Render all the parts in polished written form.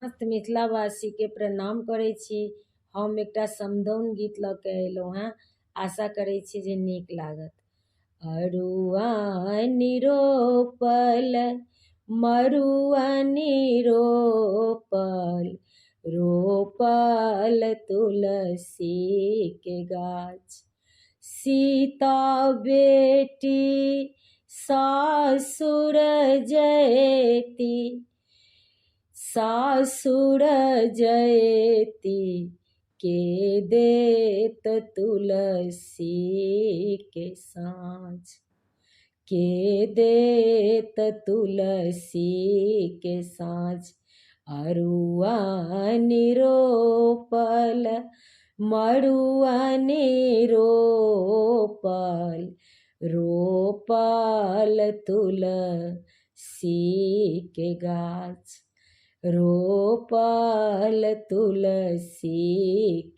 समस्त मिथिलावासी के प्रणाम करै छी। हम एकटा समदाउन गीत लऽ के अयलहुँ हेँ। आशा करै छी जे नीक लागत। अरुआनि रोपल मरुआनि रोपल, रोपल तुलसी के गाछ। सीता बेटी सासुर जयती, सासुर जयती के देत तुलसी के साँझ, के देत तुलसी के साँझ। अरुआनि रोपल मरुआनि रोपल, रोपल तुलसी के गाछ, रोपल तुलसी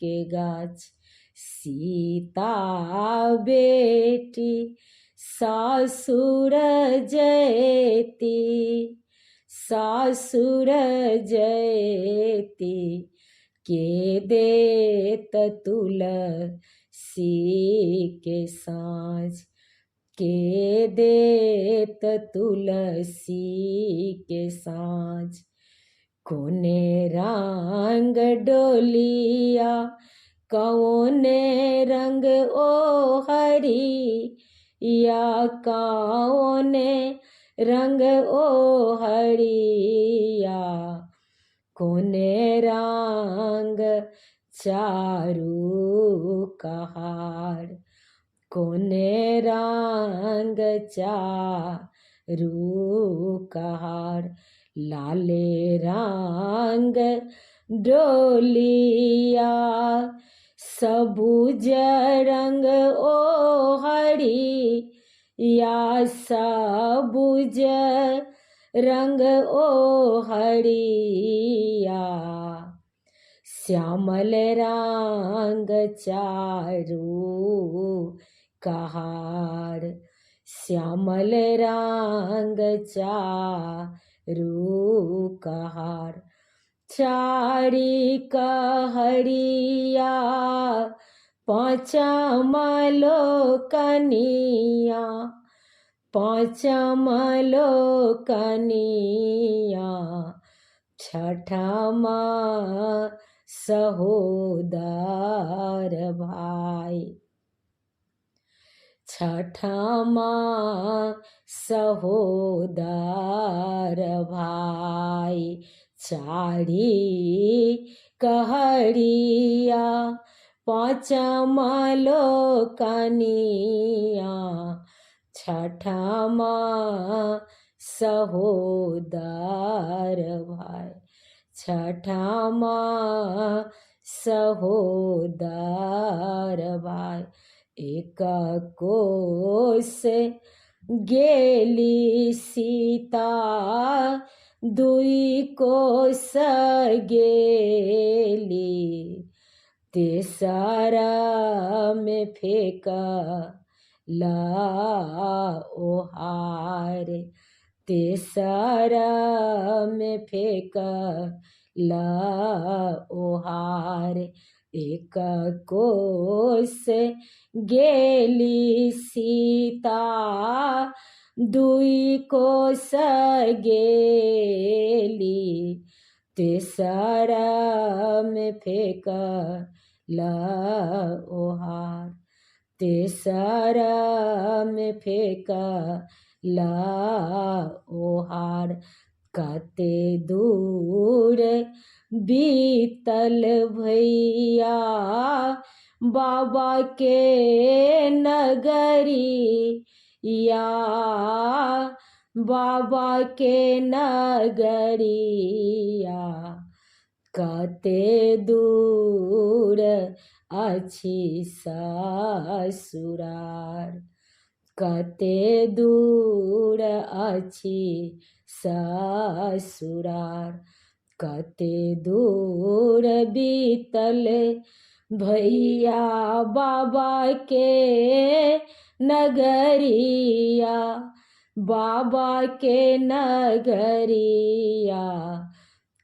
के गाछ। सीता बेटी सासुर जयती, सासुर जयती के देत तुलसी के साँझ, के देत तुलसी के साँझ। कोने रंग डोलिया कौने रंग ओहरी, या कौने रंग ओहरिया। कोने रंग चारू कहार, कोने रंग चारू कहार। लाले रंग डोलिया सबुज रंग ओहरी, या सबुज रंग ओहरिया। श्यामल रंग चारू कहार, श्यामल रंग चारू कहार। चारी कहरिया पाँचम लोकनिया, पाँचम लोकनिया। छठम सहोदर भाई, छठम सहोदर भाई। चारी कहरिया पाँचम लोकनिया, छठम सहोदर भाई, छठम सहोदर भाई। एक कोस गेली सीता, दुई कोस गेली, तेसरा में फेंकला ओहार, तेसरा में फेंकला ओहार। एक कोस गेली सीता, दुई कोस गेली, तेसरा में फेंकला ओहार, तेसरा में फेंकला ओहार। कते दूर बीतल भैया बाबा के नगरी, या बाबा के नगरिया। कते दूर अछि ससुरार, कते दूर अछि ससुरार। कते दूर बीतल भैया बाबा के नगरिया, बाबा के नगरिया।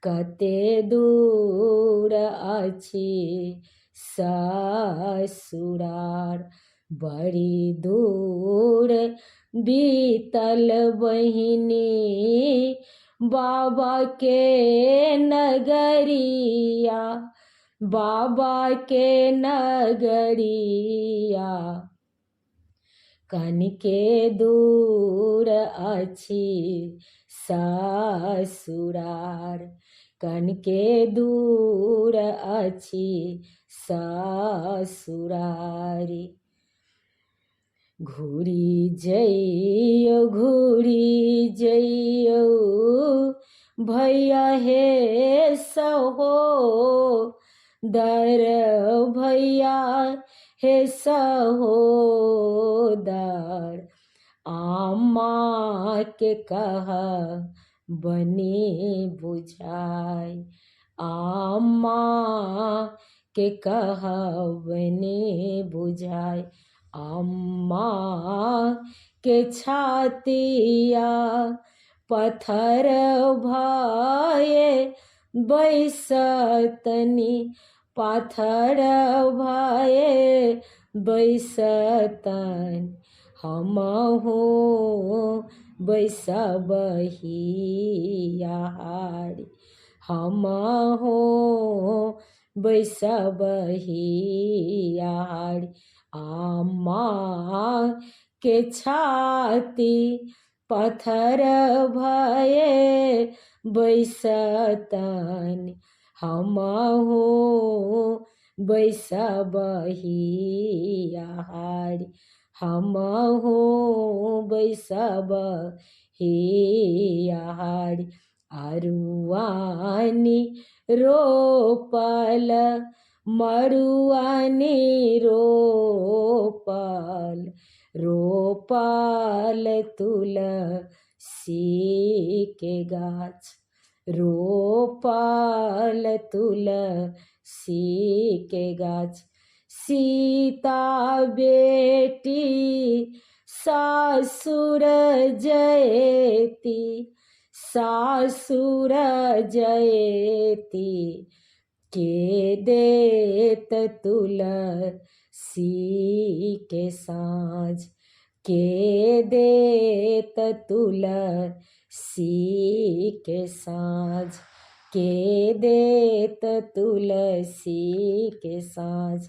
कते दूर अछि ससुरार, बड़ी दूर बीतल बहिनी बाबा के नगरिया, बाबा के नगरिया। कनिके दूर अछि ससुरार, कनिके दूर अछि ससुरारी। घुरी जइयो भैया हे सहोदर, भैया हे सहोदर। आमा के कह बनी बुझाई, आमा के कह बनी बुझाई। अम्मा के छातिया पत्थर भये बैसतनी, पाथर भये बैसतन। हमहु बैसबही यारी, हमहु बैसबही यारी। अम्मा के छाती पत्थर भये बैसतन, हमहु बैसबही यारी, हमहु बैसबही यारी। अरुआनी रोपल, मरुआनी रोपल, रोपल तुलसी के गाछ, रोपल तुलसी के गाछ। सीता बेटी सासुर जयती, सासुर जयती। के देत तुलसी के साँझ, के देत तुलसी के साँझ, के देत तुलसी के साँझ।